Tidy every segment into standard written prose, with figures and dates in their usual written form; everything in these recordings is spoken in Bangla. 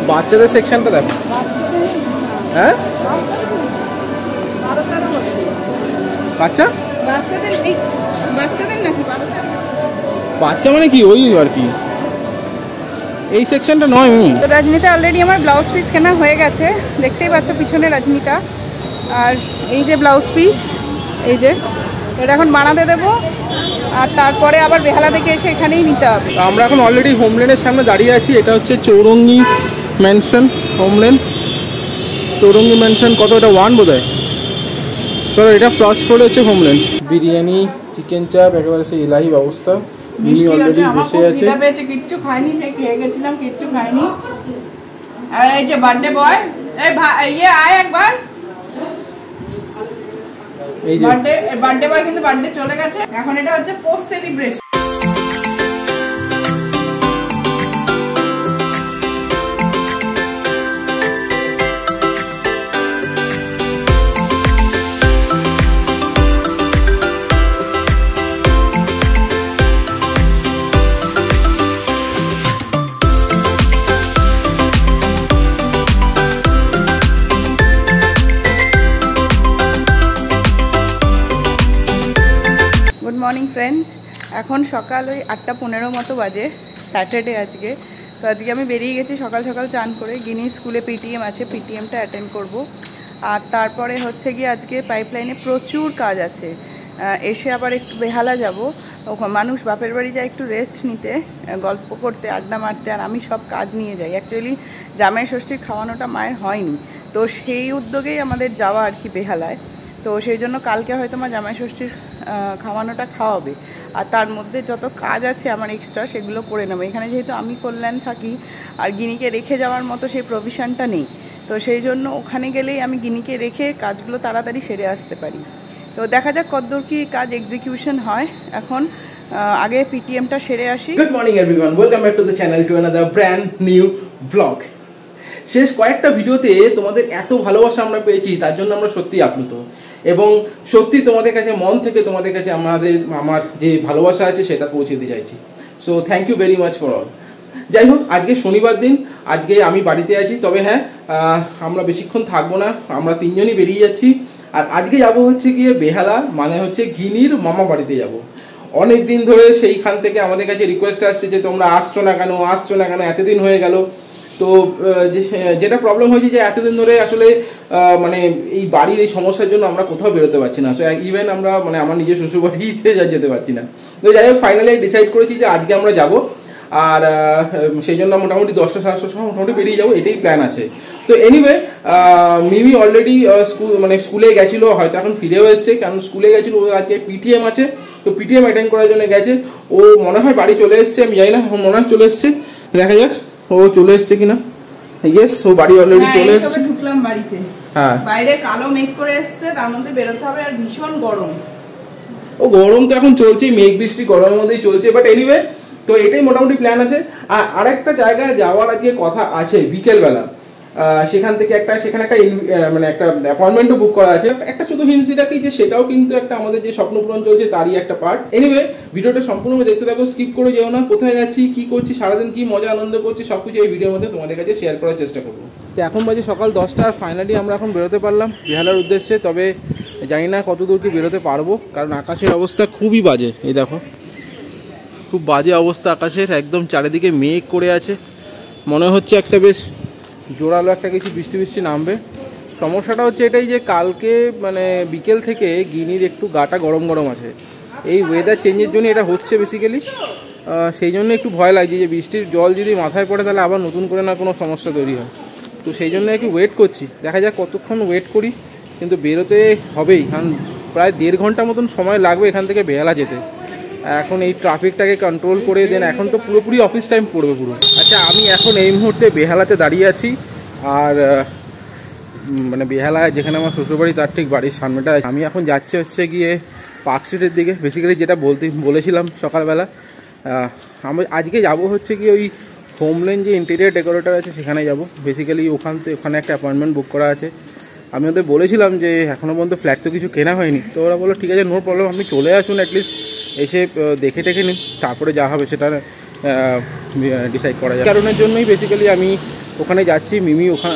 বাচ্চাদের সেকশনটা দেখো। হ্যাঁ বাচ্চা বাচ্চা মানে কি ওই আর কি, এই সেকশনটা নয়। তো রাজনীতা অলরেডি আমার ব্লাউজ পিস কেনা হয়ে গেছে, দেখতেই পাচ্ছ পিছনে রাজনীতা। আর এই যে ব্লাউজ পিস, এই যে এটা এখন বানাতে দেবো, আর তারপরে আবার বেহালা থেকে এসে এখানেই নিতে হবে। আমরা এখন অলরেডি হোমল্যান্ডের সামনে দাঁড়িয়ে আছি। এটা হচ্ছে Chowringhee mansion homeland. Chowringhee mansion কত, এটা 1 বোধ হয়। তো এটা ফার্স্ট ফ্লোরে হচ্ছে হোমল্যান্ড। বিরিয়ানি, চিকেন চাপ, একেবারে সেই এলাহি ব্যবস্থা। মিমি অলরেডি বসে আছে। কিচ্ছু খাইনি, সে খেয়ে গেছিলাম, কিচ্ছু খাইনি। আর এই যে বার্থডে বয়, এই ইয়ে আয় একবার। এই যে বার্থডে বয় কিন্তু বার্থডে চলে গেছে, এখন এটা হচ্ছে post celebration. Good morning friends, এখন সকাল ওই 8:15 মতো বাজে, স্যাটারডে আজকে। তো আজকে আমি বেরিয়ে গেছি সকাল সকাল চান করে। গিনি স্কুলে পিটিএম আছে, পিটিএমটা অ্যাটেন্ড করব। আর তারপরে হচ্ছে গিয়ে আজকে পাইপলাইনে প্রচুর কাজ আছে, এসে আবার একটু বেহালা যাব। মানুষ বাপের বাড়ি যায় একটু রেস্ট নিতে, গল্প করতে, আড্ডা মারতে, আর আমি সব কাজ নিয়ে যাই। অ্যাকচুয়ালি জামাই ষষ্ঠীর খাওয়ানোটা মায়ের হয়নি, তো সেই উদ্যোগেই আমাদের যাওয়া আর কি বেহালায়। তো সেই জন্য কালকে হয়তো আমার জামাই ষষ্ঠীর খাওয়ানোটা খাওয়াবে, আর তার মধ্যে যত কাজ আছে আমার এক্সট্রা সেগুলো করে নেবো। এখানে যেহেতু আমি কল্যাণ থাকি, আর গিনিকে রেখে যাওয়ার মতো সেই প্রভিশনটা নেই, তো সেই জন্য ওখানে গেলেই আমি গিনিকে রেখে কাজগুলো তাড়াতাড়ি সেরে আসতে পারি। তো দেখা যাক কতদূর কি কাজ এক্সিকিউশন হয়। এখন আগে পিটিএমটা সেরে আসি। Good morning everyone, welcome back to the channel, to another brand new blog. শেষ কয়েকটা ভিডিওতে তোমাদের এত ভালোবাসা আমরা পেয়েছি, তার জন্য আমরা সত্যিই আপ্লুত, এবং সত্যি তোমাদের কাছে মন থেকে তোমাদের কাছে আমার যে ভালোবাসা আছে সেটা পৌঁছে দিতে চাইছি। So thank you very much for all. যাই হোক, আজকে শনিবার দিন, আজকে আমি বাড়িতে আছি। তবে হ্যাঁ, আমরা বেশিক্ষণ থাকবো না, আমরা 3 জনই বেরিয়ে যাচ্ছি। আর আজকে যাবো হচ্ছে গিয়ে বেহালা, মানে হচ্ছে গিনির মামা বাড়িতে যাব। অনেক দিন ধরে সেইখান থেকে আমাদের কাছে রিকোয়েস্ট আসছে যে তোমরা আসছো না কেন, এতদিন হয়ে গেল। তো যেটা প্রবলেম হয়েছে যে এতদিন ধরে আসলে মানে এই বাড়ির এই সমস্যার জন্য আমরা কোথাও বেরোতে পারছি না। তো ইভেন আমরা মানে আমার নিজের শ্বশুরবাড়িতে যেতে পারছি না। তো যাই হোক, ফাইনালি ডিসাইড করেছি যে আজকে আমরা যাব। আর সেই জন্য মোটামুটি 10টা 10:30 সময় মোটামুটি বেরিয়ে যাবো, এটাই প্ল্যান আছে। তো এনিওয়ে, মিমি অলরেডি স্কুলে গেছিলো, হয়তো এখন ফিরেও এসছে, কারণ স্কুলে গেছিলো। ওর আজকে পিটিএম আছে, তো পিটিএম অ্যাটেন্ড করার জন্য গেছে। ও মনে হয় বাড়ি চলে এসছে, আমি জানি না, মনে হয় চলে এসছে। দেখা যাক ও চলে এসছে কিনা। ইয়েস, ও বাড়ি অলরেডি চলে এসছে। ঢুকলাম বাড়িতে, হ্যাঁ, বাইরে কালো মেঘ করে এসছে, তার মধ্যে বেরোতে হবে, আর ভীষণ গরম। ও গরম তো এখন চলছেই, মেঘ বৃষ্টি গরমের মধ্যেই চলছে। বাট এনিওয়ে, তো এটাই মোটামুটি প্ল্যান আছে। আর আরেকটা জায়গায় যাওয়ার আগে কথা আছে বিকেলবেলা, সেখানে একটা মানে একটা অ্যাপয়েন্টমেন্টও বুক করা আছে। একটা শুধু হিন্টস রাখি যে সেটাও কিন্তু একটা আমাদের যে স্বপ্নপূরণ চলছে তারই একটা পার্ট। এনিওয়ে, ভিডিওটা সম্পূর্ণ দেখতে থাকো, স্কিপ করে যেও না। কোথায় যাচ্ছি, কি করছি, সারাদিন কি মজা আনন্দ করছি, সব কিছু এই ভিডিওর মধ্যে তোমাদের কাছে শেয়ার করার চেষ্টা করবো। তো এখন বাজে সকাল 10টা, আর ফাইনালি আমরা এখন বেরোতে পারলাম বেহালার উদ্দেশ্যে। তবে জানি না কত দূর কি বেরোতে পারবো, কারণ আকাশের অবস্থা খুবই বাজে। এই দেখো, খুব বাজে অবস্থা আকাশের, একদম চারিদিকে মেঘ করে আছে। মনে হচ্ছে একটা বেশ জোরালো একটা কিছু বৃষ্টি নামবে। সমস্যাটা হচ্ছে এটাই যে কালকে মানে বিকেল থেকে গিনির একটু গাটা গরম আছে। এই ওয়েদার চেঞ্জের জন্য এটা হচ্ছে বেসিক্যালি। সেই জন্য একটু ভয় লাগছে যে বৃষ্টির জল যদি মাথায় পড়ে তাহলে আবার নতুন করে না কোনো সমস্যা তৈরি হয়। তো সেই জন্য একটু ওয়েট করছি, দেখা যাক কতক্ষণ ওয়েট করি। কিন্তু বেরোতে হবেই, কারণ প্রায় 1.5 ঘন্টা মতন সময় লাগবে এখান থেকে বেহালা যেতে। এখন এই ট্রাফিকটাকে কন্ট্রোল করে দেন, এখন তো পুরোপুরি অফিস টাইম পড়বে পুরো। আচ্ছা, আমি এখন এই মুহূর্তে বেহালাতে দাঁড়িয়ে আছি। আর মানে বেহালায় যেখানে আমার শ্বশুরবাড়ি তার ঠিক বাড়ির সামনেটা। আমি এখন যাচ্ছি হচ্ছে গিয়ে পার্ক স্ট্রিটের দিকে। বেসিক্যালি যেটা বলেছিলাম সকালবেলা, আমি আজকে যাব হচ্ছে কি ওই হোমল্যান্ড যে ইন্টেরিয়ার ডেকোরেটর আছে সেখানে যাব। বেসিক্যালি ওখানে একটা অ্যাপয়েন্টমেন্ট বুক করা আছে। আমি ওদের বলেছিলাম যে এখনও পর্যন্ত ফ্ল্যাট তো কিছু কেনা হয়নি। তো ওরা বললো ঠিক আছে, নো প্রবলেম, আপনি চলে আসুন, অ্যাটলিস্ট এসে দেখে নিন, তারপরে যা হবে সেটা ডিসাইড করা যায়। কারণের জন্যই বেসিক্যালি আমি ওখানে যাচ্ছি। মিমি ওখানে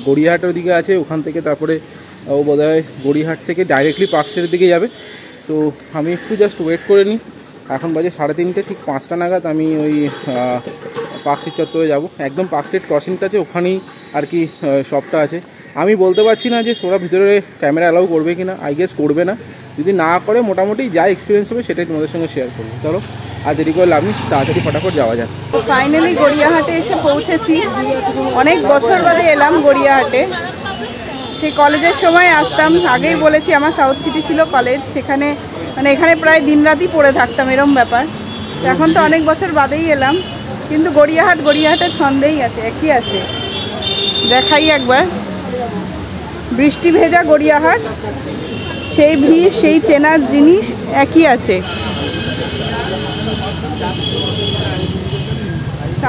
গড়িয়াহাটের দিকে আছে, ওখান থেকে তারপরে ও বোধহয় গড়িয়াহাট থেকে ডাইরেক্টলি পার্কস্ট্রিটের দিকে যাবে। তো আমি একটু জাস্ট ওয়েট করে নিই। এখন বাজে 3:30, ঠিক 5টা নাগাদ আমি ওই পার্কস্ট্রিট চত্বরে যাব। একদম পার্কস্ট্রিট ক্রসিংটা আছে, ওখানেই আর কি শপটা আছে। আমি বলতে পারছি না যে ওরা ভিতরে ক্যামেরা অ্যালাউ করবে কি না, আই গেস করবে না। যদি না করে মোটামুটি যা এক্সপিরিয়েন্স হবে সেটাই তোমাদের সঙ্গে শেয়ার করবো। চলো আর দেরি করে লাভ নেই, তাড়াতাড়ি ফটাফট যাওয়া যাক। ফাইনালি গড়িয়াহাটে এসে পৌঁছেছি। অনেক বছর বাদে এলাম গড়িয়াহাটে। সেই কলেজের সময় আসতাম, আগেই বলেছি আমার সাউথ সিটি ছিল কলেজ, সেখানে মানে এখানে প্রায় দিনরাতই পড়ে থাকতাম, এরম ব্যাপার। এখন তো অনেক বছর বাদেই এলাম, কিন্তু গড়িয়াহাটের ছন্দেই আছে, একই আছে। দেখাই একবার, বৃষ্টি ভেজা গড়িয়াহাট, সেই ভিড়, সেই চেনার জিনিস একই আছে।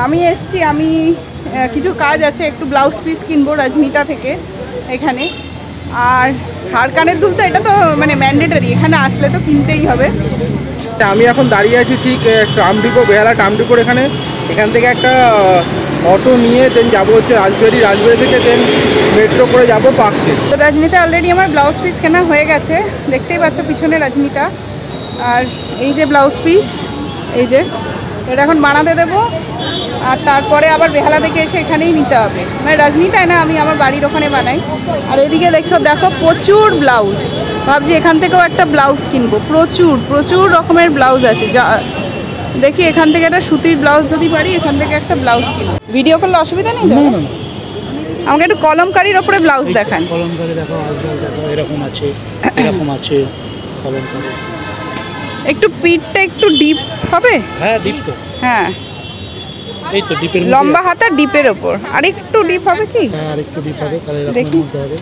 আমি এসছি, আমি কিছু কাজ আছে, একটু ব্লাউজ পিস কিনবো রাজনীতা থেকে এখানে। আর হাড় কানের দুল তো এটা তো মানে ম্যান্ডেটারি, এখানে আসলে তো কিনতেই হবে। আমি এখন দাঁড়িয়ে আছি ঠিক ট্রাম ডিপো, বেহালা ট্রাম ডিপোর এখানে। এখান থেকে একটা অটো নিয়ে দেন যাবো হচ্ছে রাজবাড়ি থেকে দেন মেট্রো করে যাবো পার্কস্ট্রিট। তো রাজনীতা অলরেডি আমার ব্লাউজ পিস কেনা হয়ে গেছে, দেখতেই পাচ্ছ পিছনে রাজনীতা। আর এই যে ব্লাউজ পিস, এই যে এটা এখন বানাতে দেবো, আর তারপরে আবার বেহালা থেকে এসে এখানেই নিতে হবে। মানে রাজনীতায় না, আমি আমার বাড়ির ওখানে বানাই। আর এদিকে দেখো প্রচুর ব্লাউজ, ভাবছি এখান থেকেও একটা ব্লাউজ কিনবো। প্রচুর রকমের ব্লাউজ আছে, যা দেখি এখান থেকে একটা সুতির ব্লাউজ যদি পারি, এখান থেকে একটা ব্লাউজ কিনবো। ভিডিও করলে অসুবিধা নেই তো? আমাকে একটু কলমকারির ওপরে ব্লাউজ দেখান। কলমকারি দেখো, এরকম আছে, এরকম আছে কলমকারি। একটু পিঠটা একটু ডিপ হবে। হ্যাঁ ডিপ তো, হ্যাঁ এই তো ডিপের লম্বা হাতা ডিপের ওপর, আর একটু ডিপ হবে কি? হ্যাঁ আর একটু ডিপ হবে, তাহলে এরকম মধ্যে হবে,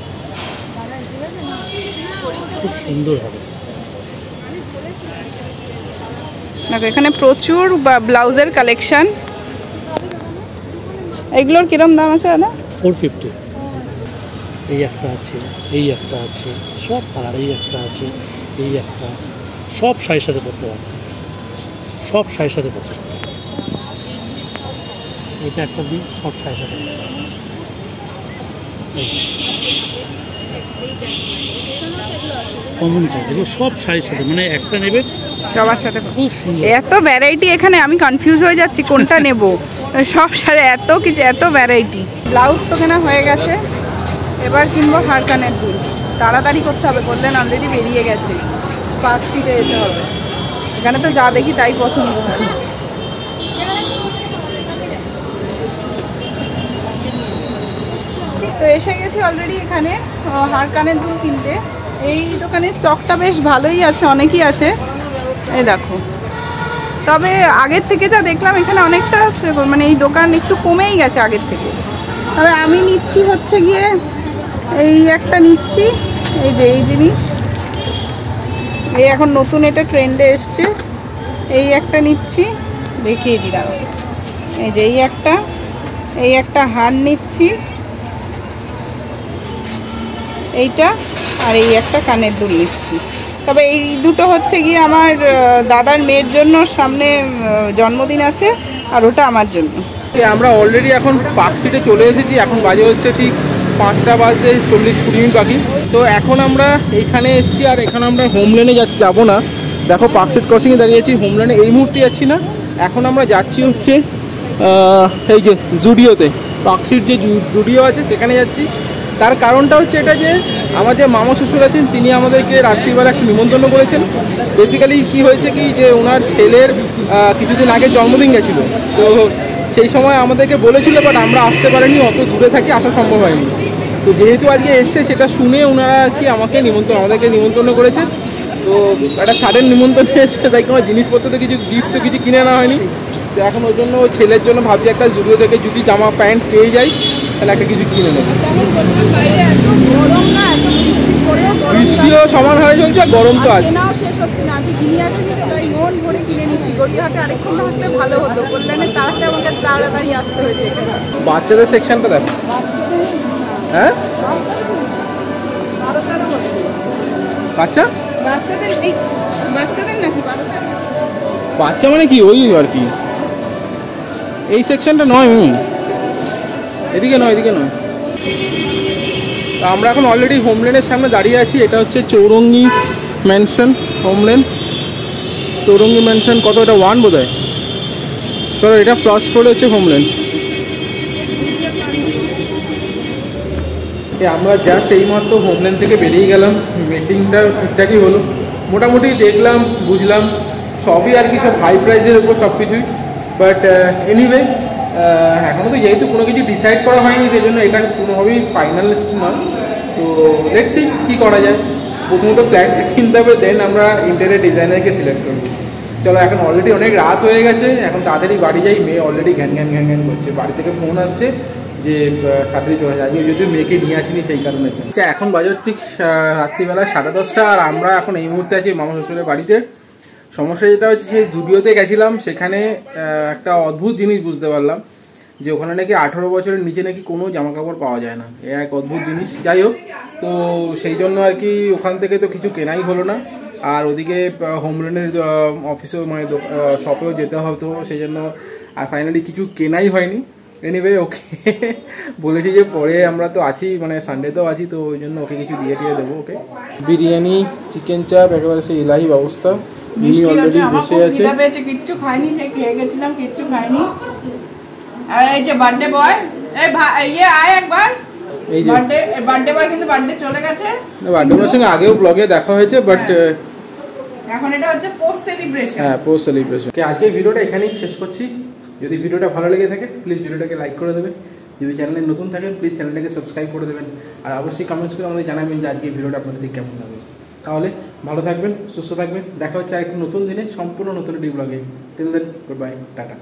খুব সুন্দর হবে। দেখো এখানে প্রচুর ব্লাউজের কালেকশন। এগুলোর কিরম দাম আছে দাদা? 450। এই একটা আছে, এই একটা আছে, সব কালার, এই একটা আছে, এই একটা, সব শাড়ির সাথে পরতে পারবে, সব শাড়ির সাথে পরতে পারবে। এটা একটা দিন সব শাড়ির সাথে কমিউনিটি, এগুলো সব শাড়ির সাথে, মানে একটা নেবে সবার সাথে। খুব সুন্দর, এত ভ্যারাইটি এখানে, আমি কনফিউজ হয়ে যাচ্ছি কোনটা নেব। সব শাড়ি এত কিছু, এত ভ্যারাইটি। ব্লাউজ তো কেনা হয়ে গেছে, এবার কিনবো হাড় কানের দুল। তাড়াতাড়ি করতে হবে, করলেন অলরেডি বেরিয়ে গেছে, পার্কস্ট্রিটে যেতে হবে। এখানে তো যা দেখি তাই পছন্দ হয়। তো এসে গেছি অলরেডি এখানে হাড় কানের দুল কিনতে। এই দোকানে স্টকটা বেশ ভালোই আছে, অনেকই আছে, এই দেখো। তবে আগের থেকে যা দেখলাম এখানে অনেকটা মানে এই দোকান একটু কমেই গেছে আগের থেকে। তবে আমি নিচ্ছি হচ্ছে গিয়ে এই একটা নিচ্ছি, এই যে এই জিনিস, এই এখন নতুন এটা ট্রেন্ডে এসছে, এই একটা নিচ্ছি, দেখিয়ে দিই দাঁড়াও। এই যে এই একটা হার নিচ্ছি, এইটা, আর এই একটা কানের দুল নিচ্ছি। তবে এই দুটো হচ্ছে গিয়ে আমার দাদার মেয়ের জন্য, সামনে জন্মদিন আছে, আর ওটা আমার জন্য। আমরা অলরেডি এখন পার্কস্ট্রিটে চলে এসেছি। এখন বাজে হচ্ছে ঠিক 5টা বাজতে 40-20 মিনিট বাকি। তো এখন আমরা এইখানে এসেছি, আর এখানে আমরা হোমল্যান্ডে যাবো না। দেখো পার্কস্ট্রিট ক্রসিংয়ে দাঁড়িয়েছি, হোমল্যান্ডে এই মুহূর্তে যাচ্ছি না। এখন আমরা যাচ্ছি হচ্ছে এই যে জুডিওতে, পার্কস্ট্রিট যে জুডিও আছে সেখানে যাচ্ছি। তার কারণটা হচ্ছে এটা যে আমার যে মামা শ্বশুর আছেন, তিনি আমাদেরকে রাত্রিবেলা একটু নিমন্ত্রণ করেছেন। বেসিক্যালি কি হয়েছে কি, যে ওনার ছেলের কিছুদিন আগে জন্মদিন গেছিলো, তো সেই সময় আমাদেরকে বলেছিল, বাট আমরা আসতে পারিনি, অত দূরে থাকি, আসা সম্ভব হয়নি। তো যেহেতু আজকে এসছে, সেটা শুনে ওনারা আর কি আমাদেরকে নিমন্ত্রণ করেছে। তো একটা সাডেন নিমন্ত্রণ এসছে, তাই আমার জিনিসপত্র তো কিছু গিফট তো কিছু কিনে আনা হয়নি। তো এখন ওই জন্য ওই ছেলের জন্য ভাবছি একটা জুডিও থেকে যদি জামা প্যান্ট পেয়ে যাই, তাহলে একটা কিছু কিনে নেবো। বৃষ্টিও সমান হারে চলছে, গরম তো আছে। শেষ হচ্ছে না, যে কিনে আসেনি তো তাই মন ভরে কিনে নিচ্ছি। গড়িয়াহাটে আরেকক্ষণ থাকলে ভালো হতো, কল্যাণের তাড়াতাড়ি আমাকে তাড়াতাড়ি আসতে হয়েছে এখানে। বাচ্চাদের সেকশনটা দেখো, হ্যাঁ বাচ্চাদের নাকি? বাচ্চা মানে কি, ওই আর কি, এই সেকশনটা নয়, এদিকে নয়, এদিকে নয়। তো আমরা এখন অলরেডি হোমল্যান্ডের সামনে দাঁড়িয়ে আছি। এটা হচ্ছে Chowringhee mansion homeland. Chowringhee mansion কত, এটা 1 বোধ হয়। চলো, এটা ফার্স্ট ফ্লোরে হচ্ছে হোমল্যান্ড। আমরা জাস্ট এইমাত্র হোমল্যান্ড থেকে বেরিয়ে গেলাম। মিটিংটা ঠিকঠাকই হলো, মোটামুটি দেখলাম, বুঝলাম সবই আর কি, সব হাই প্রাইসের উপর সব কিছুই। বাট এনিওয়ে, এখনও তো যেহেতু কোনো কিছু ডিসাইড করা হয়নি, সেই জন্য এটা কোনোভাবেই ফাইনালিস্ট নয়। তো লেটস সি কী করা যায়। প্রথমত ফ্ল্যাটটা কিনতে হবে, দেন আমরা ইন্টেরিয়র ডিজাইনারকে সিলেক্ট করবো। চলো, এখন অলরেডি অনেক রাত হয়ে গেছে, এখন তাড়াতাড়ি বাড়ি যাই। মেয়ে অলরেডি ঘ্যান ঘ্যান ঘ্যান ঘ্যান করছে, বাড়ি থেকে ফোন আসছে যে তাড়াতাড়ি চলে যায়। আজকে যদি মেয়েকে নিয়ে আসিনি সেই কারণে। আচ্ছা, এখন বাজে হচ্ছে রাত্রিবেলা 10:30, আর আমরা এখন এই মুহূর্তে আছি মামা শ্বশুরের বাড়িতে। সমস্যা যেটা হচ্ছে, সেই জুডিওতে গেছিলাম, সেখানে একটা অদ্ভুত জিনিস বুঝতে পারলাম যে ওখানে নাকি 18 বছরের নিচে নাকি কোনো জামা কাপড় পাওয়া যায় না। এ এক অদ্ভুত জিনিস। যাই হোক, তো সেই জন্য আর কি ওখান থেকে তো কিছু কেনাই হলো না। আর ওদিকে হোমল্যান্ডের অফিসেও মানে শপেও যেতে হতো, সেই জন্য আর ফাইনালি কিছু কেনাই হয়নি। এনিওয়ে, ওকে বলেছি যে পরে আমরা তো আছি, মানে সানডেতেও আছি, তো ওই জন্য ওকে কিছু দিয়ে দেবো। ওকে, বিরিয়ানি, চিকেন চাপ, একেবারে সেই ইলাহি ব্যবস্থা। অলরেডি বসে আছে, কিচ্ছু খাইনি, সে খেয়ে গেছিলাম, কিচ্ছু খাইনি। আর এই যে বার্থডে বয়, এই ইয়ে আয় একবার। এই যে বার্থডে বয় কিন্তু বার্থডে চলে গেছে। বার্থডে বয়ের সঙ্গে আগেও ব্লগে দেখা হয়েছে, বাট এখন এটা হচ্ছে পোস্ট সেলিব্রেশন। হ্যাঁ, পোস্ট সেলিব্রেশন। আজকের ভিডিওটা এখানেই শেষ করছি। যদি ভিডিওটা ভালো লেগে থাকে প্লিজ ভিডিওটাকে লাইক করে দেবেন। যদি চ্যানেলে নতুন থাকেন প্লিজ চ্যানেলটাকে সাবস্ক্রাইব করে দেবেন। আর অবশ্যই কমেন্টস করে আমাদের জানাবেন যে আজকে ভিডিওটা আপনাদের ঠিক কেমন লাগবে। তাহলে ভালো থাকবেন, সুস্থ থাকবেন। দেখা হচ্ছে আরেকটা নতুন দিনে সম্পূর্ণ নতুন একটি ব্লগে। Till then, good bye, tata.